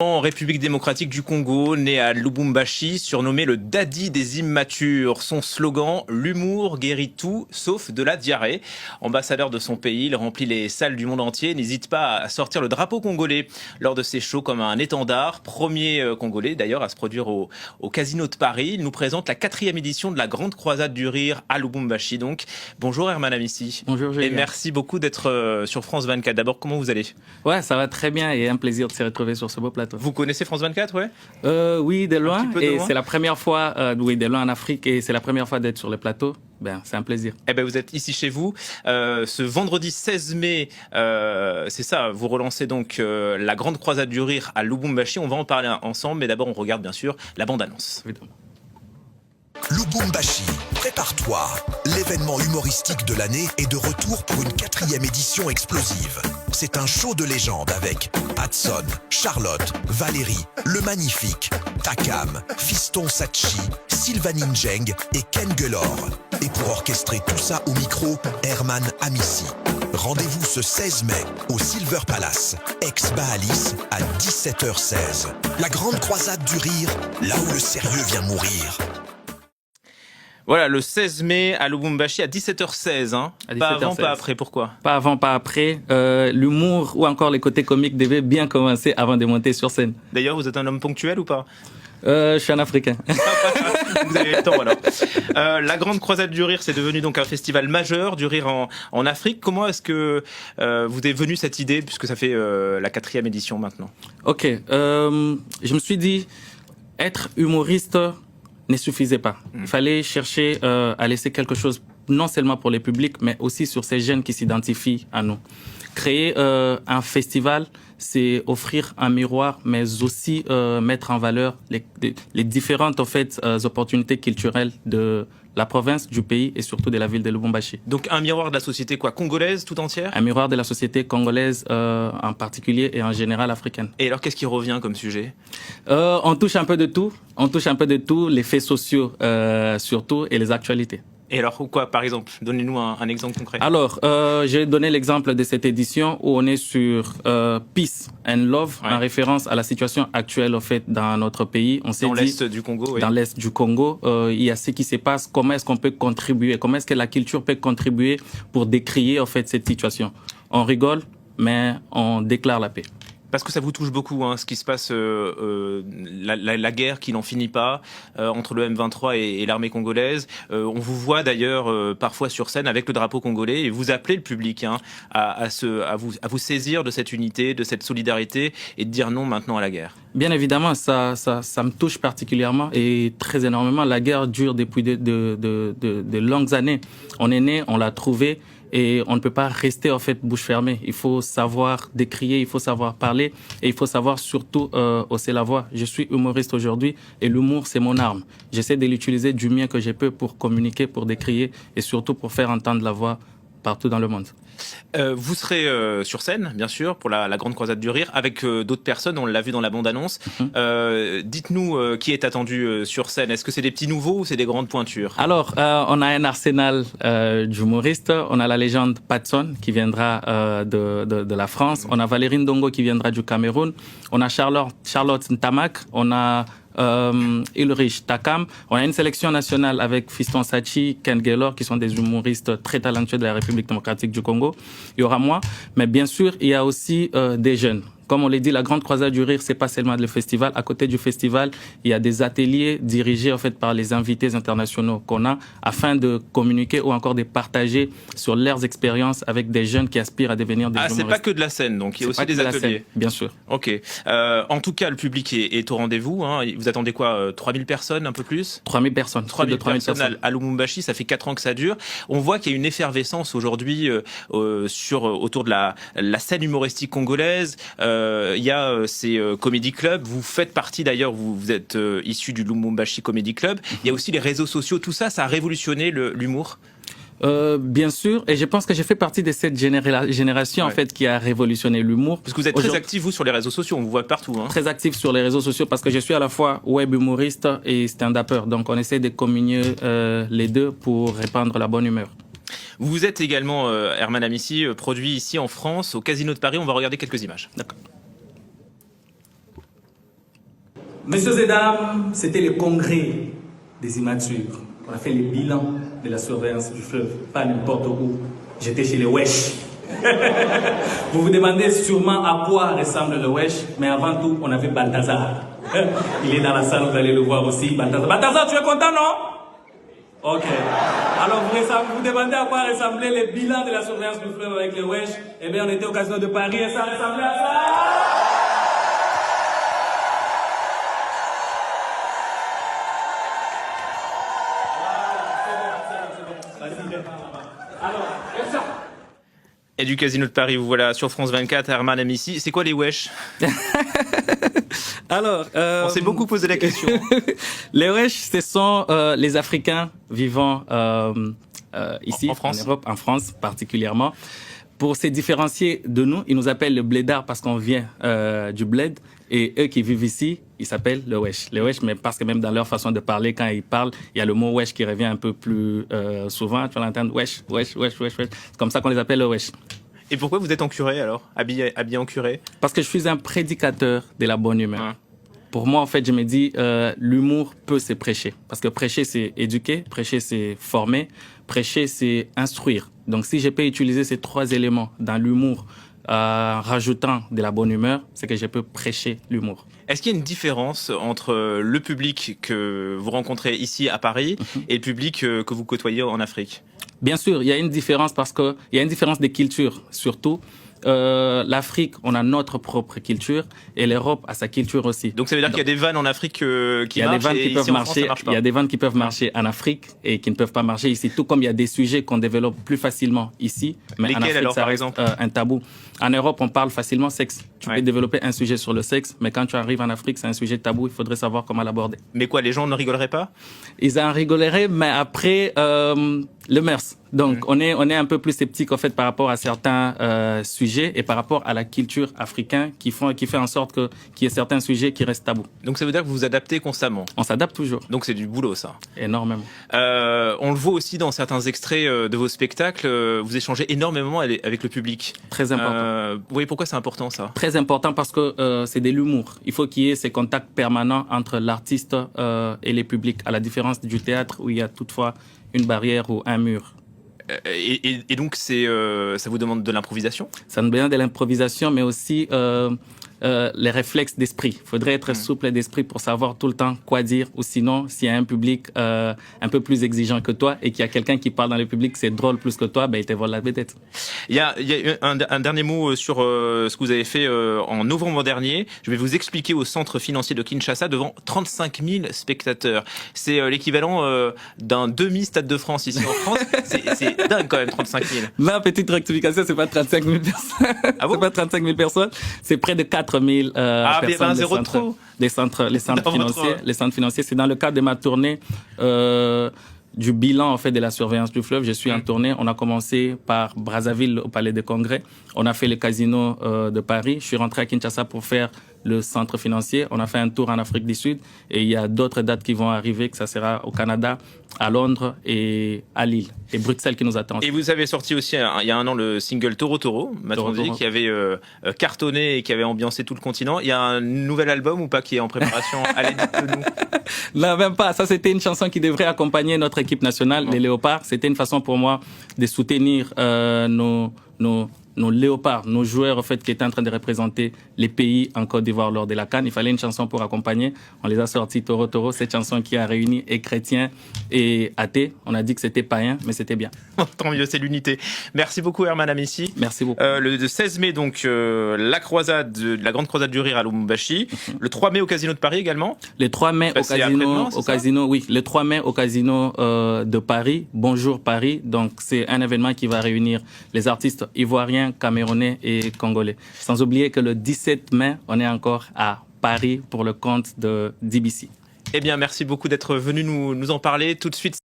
En République démocratique du Congo, né à Lubumbashi, surnommé le daddy des immatures. Son slogan, l'humour guérit tout, sauf de la diarrhée. Ambassadeur de son pays, il remplit les salles du monde entier, n'hésite pas à sortir le drapeau congolais lors de ses shows comme un étendard. Premier congolais d'ailleurs à se produire au Casino de Paris. Il nous présente la 4e édition de la Grande Croisade du Rire à Lubumbashi. Donc, bonjour Herman Amissi. Bonjour Julien. Et merci beaucoup d'être sur France 24. D'abord, comment vous allez? Ouais, ça va très bien et un plaisir de se retrouver sur ce beau plateau. Vous connaissez France 24, ouais? Oui, de loin. Et c'est la première fois, oui, de loin en Afrique, et c'est la première fois d'être sur le plateau. Ben, c'est un plaisir. Eh ben, vous êtes ici chez vous. Ce vendredi 16 mai, c'est ça, vous relancez donc la Grande Croisade du Rire à Lubumbashi. On va en parler ensemble, mais d'abord on regarde bien sûr la bande-annonce. Évidemment. Lubumbashi, prépare-toi. L'événement humoristique de l'année est de retour pour une 4e édition explosive. C'est un show de légende avec Hudson, Charlotte, Valérie, Le Magnifique, Takam, Fiston Sachi, Sylvanine Njeng et Ken Gelor. Et pour orchestrer tout ça au micro, Herman Amissi. Rendez-vous ce 16 mai au Silver Palace, ex-Baalis à 17h16. La Grande Croisade du Rire, là où le sérieux vient mourir. Voilà, le 16 mai à Lubumbashi à 17h16. Hein. À 17h16. Pas avant, pas après, pourquoi? Pas avant, pas après. L'humour ou encore les côtés comiques devaient bien commencer avant de monter sur scène. D'ailleurs, vous êtes un homme ponctuel ou pas? Je suis un Africain. Vous avez le temps alors. La Grande Croisade du Rire, c'est devenu donc un festival majeur du rire en Afrique. Comment est-ce que vous est venue cette idée, puisque ça fait la 4e édition maintenant? Ok, je me suis dit, être humoriste ne suffisait pas. Il fallait chercher à laisser quelque chose, non seulement pour les publics, mais aussi sur ces jeunes qui s'identifient à nous. Créer un festival, c'est offrir un miroir, mais aussi mettre en valeur les différentes en fait, opportunités culturelles de la province, du pays et surtout de la ville de Lubumbashi. Donc un miroir de la société quoi, congolaise tout entière? Un miroir de la société congolaise en particulier et en général africaine. Et alors qu'est-ce qui revient comme sujet? On touche un peu de tout. On touche un peu de tout, les faits sociaux surtout et les actualités. Et alors quoi, par exemple? Donnez-nous un exemple concret. Alors, j'ai donné l'exemple de cette édition où on est sur Peace and Love, Ouais. en référence à la situation actuelle en fait dans notre pays. On s'est Dans dit, l'Est du Congo, oui. dans l'Est du Congo, il y a ce qui se passe. Comment est-ce qu'on peut contribuer? Comment est-ce que la culture peut contribuer pour décrier en fait cette situation? On rigole, mais on déclare la paix. Parce que ça vous touche beaucoup, hein, ce qui se passe, la guerre qui n'en finit pas entre le M23 et l'armée congolaise. On vous voit d'ailleurs parfois sur scène avec le drapeau congolais et vous appelez le public hein, à vous saisir de cette unité, de cette solidarité et de dire non maintenant à la guerre. Bien évidemment, ça me touche particulièrement et très énormément. La guerre dure depuis de longues années. On est né, on l'a trouvé. Et on ne peut pas rester en fait bouche fermée. Il faut savoir décrier, il faut savoir parler et il faut savoir surtout hausser la voix. Je suis humoriste aujourd'hui et l'humour c'est mon arme. J'essaie de l'utiliser du mieux que je peux pour communiquer, pour décrier et surtout pour faire entendre la voix partout dans le monde. Vous serez sur scène, bien sûr, pour la Grande Croisade du Rire, avec d'autres personnes, on l'a vu dans la bande-annonce. Dites-nous qui est attendu sur scène. Est-ce que c'est des petits nouveaux ou c'est des grandes pointures? Alors, on a un arsenal d'humoristes. On a la légende Patson qui viendra de la France. On a Valérie Ndongo qui viendra du Cameroun. On a Charlotte Ntamak. On a Ulrich Takam. On a une sélection nationale avec Fiston Sachi, Ken Gelor, qui sont des humoristes très talentueux de la République démocratique du Congo. Il y aura moi, mais bien sûr, il y a aussi des jeunes. Comme on l'a dit, la Grande Croisade du Rire, c'est pas seulement le festival. À côté du festival, il y a des ateliers dirigés en fait par les invités internationaux qu'on a afin de communiquer ou encore de partager sur leurs expériences avec des jeunes qui aspirent à devenir des humoristes. C'est pas que de la scène, donc il y a aussi des ateliers. Scène, bien sûr. Ok. En tout cas, le public est au rendez-vous. Hein. Vous attendez quoi 3000 personnes, un peu plus? 3000 personnes. 3000 personnes à Lubumbashi, ça fait 4 ans que ça dure. On voit qu'il y a une effervescence aujourd'hui autour de la scène humoristique congolaise. Il y a ces comedy clubs. Vous faites partie d'ailleurs, vous êtes issu du Lubumbashi Comedy Club. Il y a aussi les réseaux sociaux. Tout ça, ça a révolutionné l'humour. Bien sûr, et je pense que j'ai fait partie de cette génération en fait qui a révolutionné l'humour. Parce que vous êtes très actif vous sur les réseaux sociaux, on vous voit partout. Hein. Très actif sur les réseaux sociaux parce que je suis à la fois web humoriste et stand-upper. Donc on essaie de combiner les deux pour répandre la bonne humeur. Vous êtes également Herman Amissi, produit ici en France au Casino de Paris. On va regarder quelques images. D'accord. Messieurs et dames, c'était le congrès des immatures. On a fait les bilans de la surveillance du fleuve, pas n'importe où. J'étais chez les Wesh. Vous vous demandez sûrement à quoi ressemble le Wesh, mais avant tout, on avait Balthazar. Il est dans la salle, vous allez le voir aussi. Balthazar, Balthazar, tu es content, non? Ok. Alors vous demandez à quoi ressemblaient les bilans de la surveillance du fleuve avec les Wesh. Eh bien, on était au casino de Paris et ça ressemblait à ça. Et du Casino de Paris, vous voilà sur France 24, Herman Amissi. C'est quoi les wesh? Alors, on s'est beaucoup posé la question. Les wesh, ce sont les Africains vivant ici, en France. En Europe, en France particulièrement. Pour se différencier de nous, ils nous appellent le blédard parce qu'on vient du bled. Et eux qui vivent ici, ils s'appellent le wesh. Les wesh, mais parce que même dans leur façon de parler, quand ils parlent, il y a le mot wesh qui revient un peu plus souvent. Tu vas l'entendre, wesh, wesh, wesh, wesh, wesh. C'est comme ça qu'on les appelle le wesh. Et pourquoi vous êtes en curé alors, habillé en curé? Parce que je suis un prédicateur de la bonne humeur. Ouais. Pour moi, en fait, je me dis, l'humour peut se prêcher. Parce que prêcher, c'est éduquer, prêcher, c'est former, prêcher, c'est instruire. Donc, si je peux utiliser ces trois éléments dans l'humour, rajoutant de la bonne humeur, c'est que je peux prêcher l'humour. Est-ce qu'il y a une différence entre le public que vous rencontrez ici à Paris et le public que vous côtoyez en Afrique? Bien sûr, il y a une différence parce que il y a une différence de culture, surtout. L'Afrique, on a notre propre culture et l'Europe a sa culture aussi. Donc ça veut dire qu'il y a des vannes en Afrique qui marchent et ici en France, ça marche pas. Il y a des vannes qui peuvent marcher en Afrique et qui ne peuvent pas marcher ici. Tout comme il y a des sujets qu'on développe plus facilement ici, mais lesquels, en Afrique, alors, ça reste un tabou. En Europe, on parle facilement sexe. Tu peux développer un sujet sur le sexe, mais quand tu arrives en Afrique, c'est un sujet tabou. Il faudrait savoir comment l'aborder. Mais quoi, les gens ne rigoleraient pas? Ils en rigoleraient, mais après le mers. Donc on est un peu plus sceptique en fait par rapport à certains sujets et par rapport à la culture africaine qui fait en sorte qu'il y ait certains sujets qui restent tabous. Donc ça veut dire que vous vous adaptez constamment? On s'adapte toujours. Donc c'est du boulot, ça? Énormément. On le voit aussi dans certains extraits de vos spectacles, vous échangez énormément avec le public. Très important. Vous voyez pourquoi c'est important, ça? Très important parce que c'est de l'humour. Il faut qu'il y ait ces contacts permanents entre l'artiste et les publics, à la différence du théâtre où il y a toutefois une barrière ou un mur. Et donc, ça vous demande de l'improvisation? Ça nous demande de l'improvisation, mais aussi les réflexes d'esprit. Il faudrait être souple d'esprit pour savoir tout le temps quoi dire, ou sinon, s'il y a un public un peu plus exigeant que toi et qu'il y a quelqu'un qui parle dans le public, c'est drôle plus que toi, ben, il te vole la vedette. Il y a un dernier mot sur ce que vous avez fait en novembre dernier. Je vais vous expliquer au centre financier de Kinshasa devant 35 000 spectateurs. C'est l'équivalent d'un demi-stade de France ici en France. C'est dingue quand même, 35 000. Ma petite rectification, c'est pas 35 000 personnes. Ah bon? C'est pas 35 000 personnes, c'est près de 4 000 personnes. Les centres financiers, c'est dans le cadre de ma tournée du bilan en fait de la surveillance du fleuve. Je suis en tournée. On a commencé par Brazzaville au Palais des Congrès. On a fait le casino de Paris. Je suis rentré à Kinshasa pour faire le centre financier. On a fait un tour en Afrique du Sud et il y a d'autres dates qui vont arriver, que ça sera au Canada, à Londres et à Lille. Et Bruxelles qui nous attend. Et vous avez sorti aussi il y a un an le single Toro Toro, qui avait cartonné et qui avait ambiancé tout le continent. Il y a un nouvel album ou pas qui est en préparation? Allez, dites-nous. Non, même pas. Ça, c'était une chanson qui devrait accompagner notre équipe nationale, les Léopards. C'était une façon pour moi de soutenir nos léopards, nos joueurs en fait qui étaient en train de représenter les pays en Côte d'Ivoire lors de la CAN. Il fallait une chanson pour accompagner. On les a sortis Toro Toro, cette chanson qui a réuni et chrétiens et athées. On a dit que c'était païen, mais c'était bien. Tant mieux, c'est l'unité. Merci beaucoup Herman Amissi. Merci beaucoup. Le 16 mai donc la grande croisade du rire à Lubumbashi. Le 3 mai au Casino de Paris également. Le 3 mai le 3 mai au Casino de Paris. Bonjour Paris. Donc c'est un événement qui va réunir les artistes ivoiriens, camerounais et congolais. Sans oublier que le 17 mai, on est encore à Paris pour le compte de DBC. Eh bien, merci beaucoup d'être venu nous en parler tout de suite.